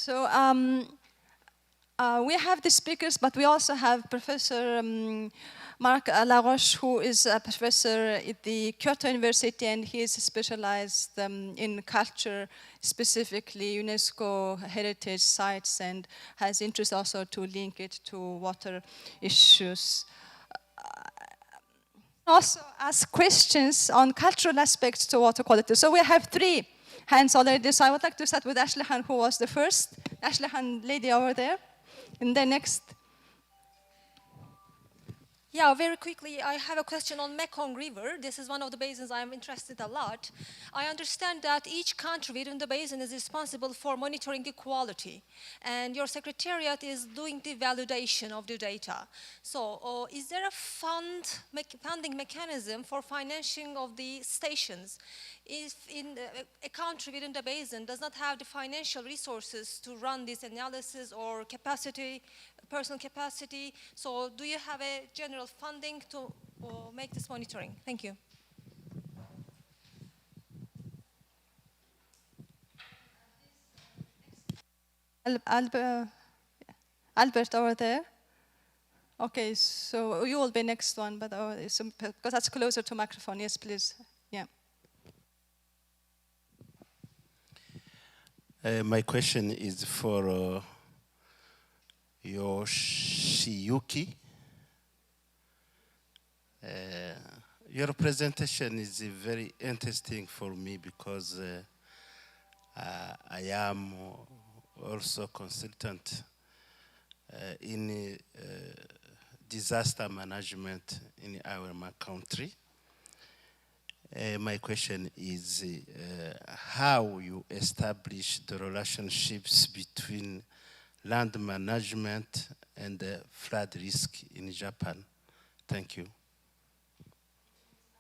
So we have the speakers, but we also have Professor Marc Laroche, who is a professor at the Kyoto University, and he is specialized in culture, specifically UNESCO heritage sites, and has interest also to link it to water issues. Also ask questions on cultural aspects to water quality. So we have 3 hands already. So I would like to start with Ashley Han, who was the first. Ashley Han, lady over there. And then next. Yeah, very quickly, I have a question on Mekong River. This is one of the basins I'm interested a lot. I understand that each country within the basin is responsible for monitoring the quality, and your secretariat is doing the validation of the data. So is there a funding mechanism for financing of the stations? If in a country within the basin does not have the financial resources to run this analysis or capacity, personal capacity, so do you have a general funding to make this monitoring? Thank you. Albert over there. Okay, so you will be next one, but because that's closer to microphone. Yes, please. Yeah. My question is for Yoshiyuki. Your presentation is very interesting for me because I am also consultant in disaster management in our country. My question is how you establish the relationships between land management and flood risk in Japan. Thank you.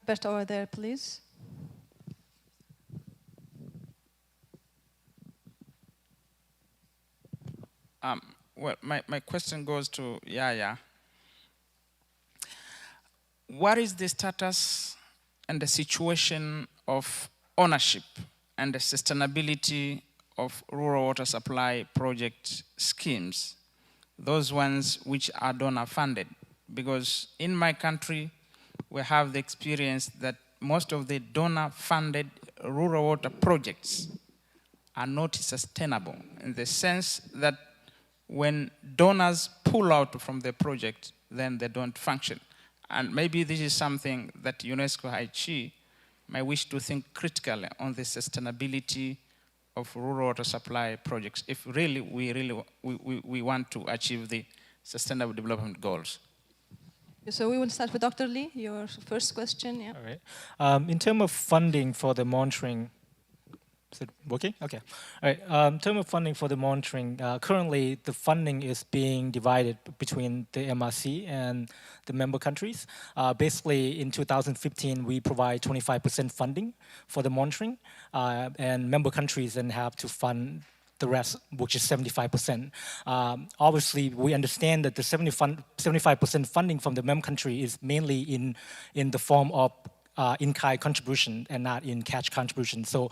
Bert over there, please. Well, my question goes to Yaya. What is the status and the situation of ownership and the sustainability of rural water supply project schemes, those ones which are donor funded? Because in my country, we have the experience that most of the donor funded rural water projects are not sustainable in the sense that when donors pull out from the project, then they don't function. And maybe this is something that UNESCO Haichi may wish to think critically on the sustainability of rural water supply projects if really we want to achieve the sustainable development goals. So we will start with Dr. Lee, your first question. Yeah. All right. In terms of funding for the monitoring, is it working? Okay. All right. In terms of funding for the monitoring, currently the funding is being divided between the MRC and the member countries. Basically, in 2015, we provide 25% funding for the monitoring, and member countries then have to fund the rest, which is 75%. Obviously, we understand that the 75% funding from the member country is mainly in the form of in-kind contribution and not in cash contribution. So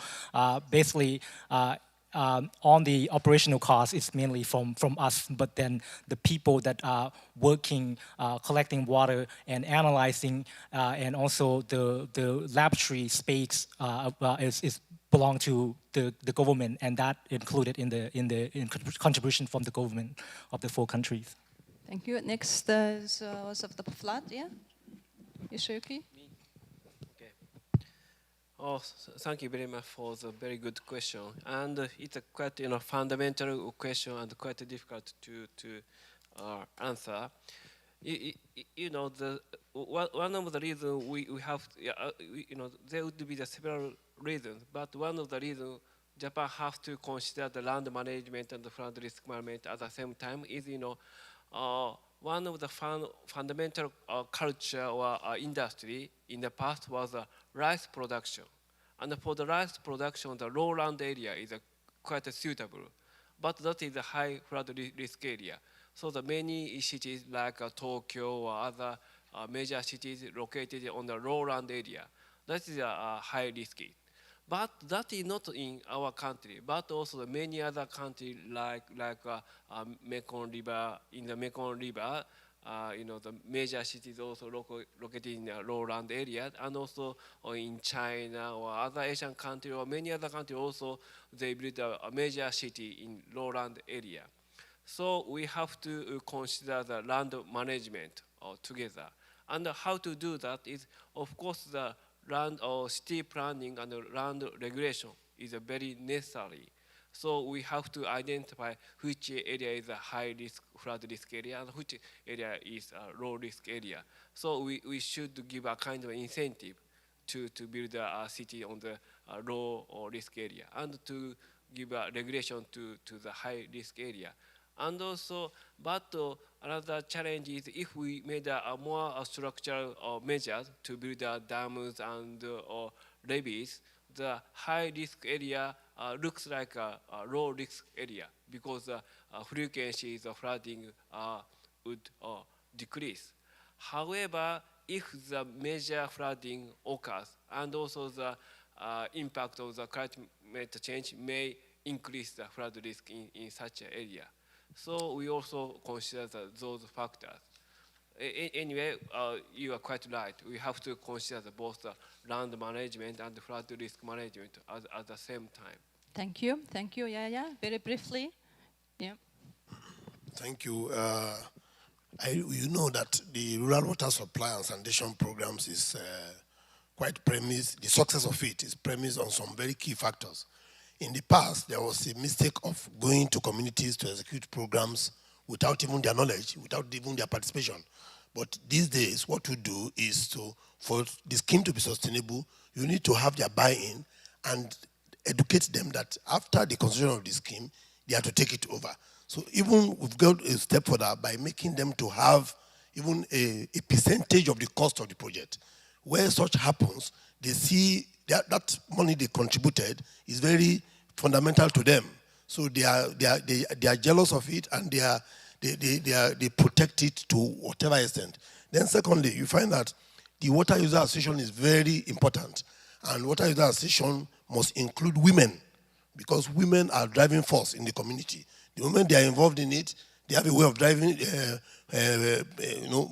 basically, on the operational cost, it's mainly from us, but then the people that are working, collecting water and analyzing, and also the laboratory space is belong to the government, and that included in the contribution from the government of the 4 countries. Thank you. Next was of the flood, yeah? Yoshiyuki? Oh, thank you very much for the very good question. And it's a quite fundamental question and quite difficult to answer. You know, one of the reasons we have, there would be the several reasons, but one of the reasons Japan has to consider the land management and the flood risk management at the same time is, one of the fundamental culture or industry in the past was rice production. And for the rice production, the lowland area is quite suitable, but that is a high flood risk area. So the many cities like Tokyo or other major cities located on the lowland area, that is high risky. But that is not in our country, but also many other countries like Mekong River. In the Mekong River, the major cities also located in the lowland area, and also in China or other Asian countries or many other countries also, they build a major city in lowland area. So we have to consider the land management together. And how to do that is, of course, the land or city planning and land regulation is very necessary. So we have to identify which area is a high risk, flood risk area, and which area is a low risk area. So we should give a kind of incentive to build a city on the low or risk area, and to give a regulation to the high risk area. And also, but another challenge is if we made a more structural measures to build dams and levees, the high risk area looks like a low risk area, because the frequencies of flooding would decrease. However, if the major flooding occurs, and also the impact of the climate change may increase the flood risk in such an area. So we also consider those factors. Anyway, you are quite right. We have to consider both the land management and the flood risk management at the same time. Thank you. Thank you. Yeah. Very briefly. Yeah. Thank you. You know that the rural water supply and sanitation programs is quite premised, the success of it is premised on some very key factors. In the past, there was a mistake of going to communities to execute programs without even their knowledge, without even their participation. But these days, what we do is for the scheme to be sustainable, you need to have their buy-in and educate them that after the construction of the scheme, they have to take it over. So even we've got a step further by making them to have even a percentage of the cost of the project. Where such happens, they see that money they contributed is very fundamental to them. So they are jealous of it, and they protect it to whatever extent. Then secondly, you find that the water user association is very important, and water user association must include women, because women are driving force in the community. The moment they are involved in it, they have a way of driving,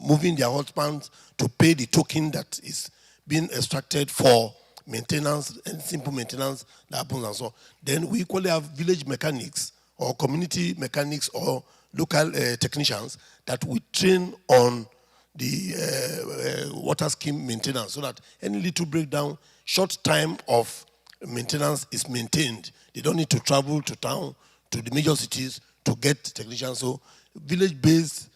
moving their husbands to pay the token that is being extracted for maintenance and simple maintenance that happens and so on. Then we equally have village mechanics or community mechanics or local technicians that we train on the water scheme maintenance, so that any little breakdown, short time of maintenance is maintained. They don't need to travel to town, to the major cities to get technicians. So village-based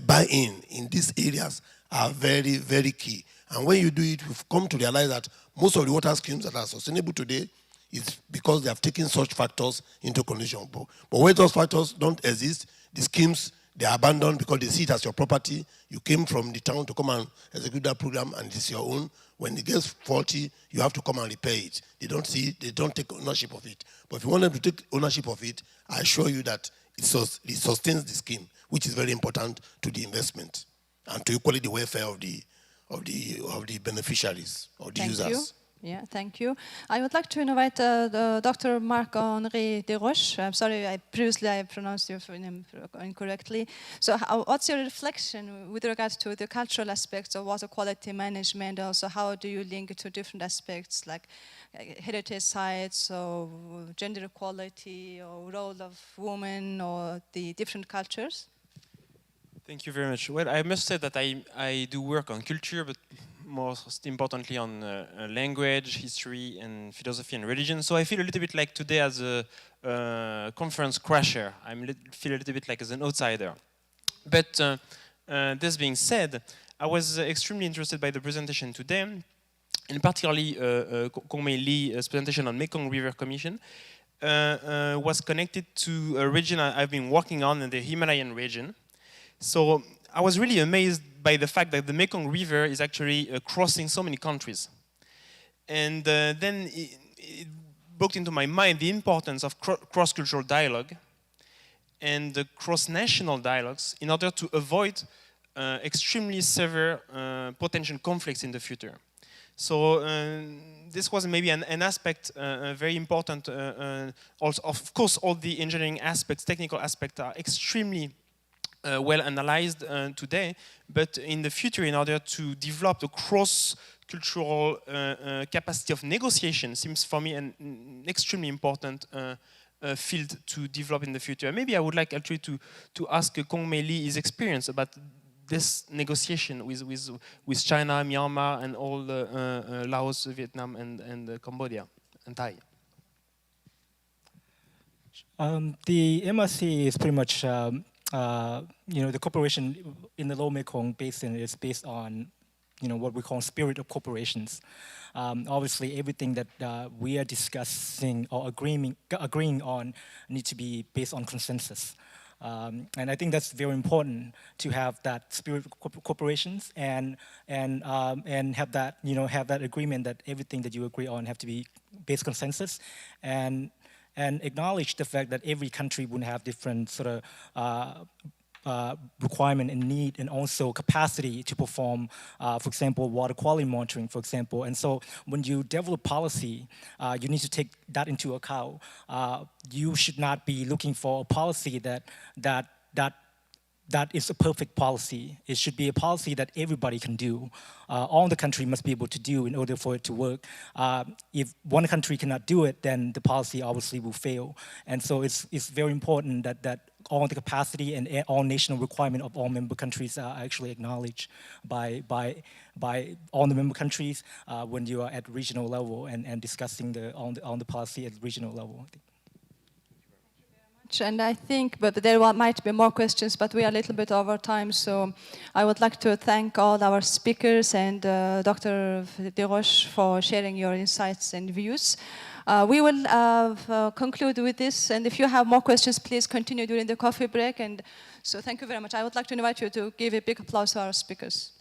buy-in in these areas are very, very key. And when you do it, we've come to realize that most of the water schemes that are sustainable today is because they have taken such factors into consideration. But where those factors don't exist, the schemes, they are abandoned because they see it as your property. You came from the town to come and execute that program, and it's your own. When it gets faulty, you have to come and repair it. They don't take ownership of it. But if you want them to take ownership of it, I assure you that it sustains the scheme, which is very important to the investment and to equally the welfare of the beneficiaries or the users. You. Yeah, thank you. I would like to invite Dr. Marc-Henri Desroches. I'm sorry, I pronounced your name incorrectly. So what's your reflection with regards to the cultural aspects of water quality management? Also, how do you link it to different aspects like heritage sites or gender equality or role of women or the different cultures? Thank you very much. Well, I must say that I do work on culture, but most importantly on language, history, and philosophy and religion. So I feel a little bit like today as a conference crasher. I feel a little bit like as an outsider. But this being said, I was extremely interested by the presentation today, and particularly Kongmei Lee's presentation on Mekong River Commission. Was connected to a region I've been working on in the Himalayan region. So I was really amazed by the fact that the Mekong River is actually crossing so many countries. And then it brought into my mind the importance of cross-cultural dialogue and the cross-national dialogues in order to avoid extremely severe potential conflicts in the future. So this was maybe an aspect very important. Also, of course, all the engineering aspects, technical aspects are extremely well analyzed today, but in the future, in order to develop the cross-cultural capacity of negotiation, seems for me an extremely important field to develop in the future. Maybe I would like actually to ask Kong Mei Lee his experience about this negotiation with China, Myanmar, and all Laos, Vietnam, and Cambodia, and Thai. The MRC is pretty much, the cooperation in the Lower Mekong Basin is based on, what we call spirit of cooperations. Obviously, everything that we are discussing or agreeing on needs to be based on consensus. And I think that's very important to have that spirit of cooperations and have that have that agreement that everything that you agree on have to be based consensus and acknowledge the fact that every country would have different sort of requirement and need and also capacity to perform, for example, water quality monitoring, for example. And so when you develop policy, you need to take that into account. You should not be looking for a policy that is a perfect policy. It should be a policy that everybody can do. All the country must be able to do in order for it to work. If one country cannot do it, then the policy obviously will fail. And so it's very important that all the capacity and all national requirement of all member countries are actually acknowledged by all the member countries when you are at regional level and discussing on the policy at regional level. And I think, but there might be more questions, but we are a little bit over time, so I would like to thank all our speakers and Dr. Desroches for sharing your insights and views. We will conclude with this, and if you have more questions, please continue during the coffee break. And so thank you very much. I would like to invite you to give a big applause to our speakers.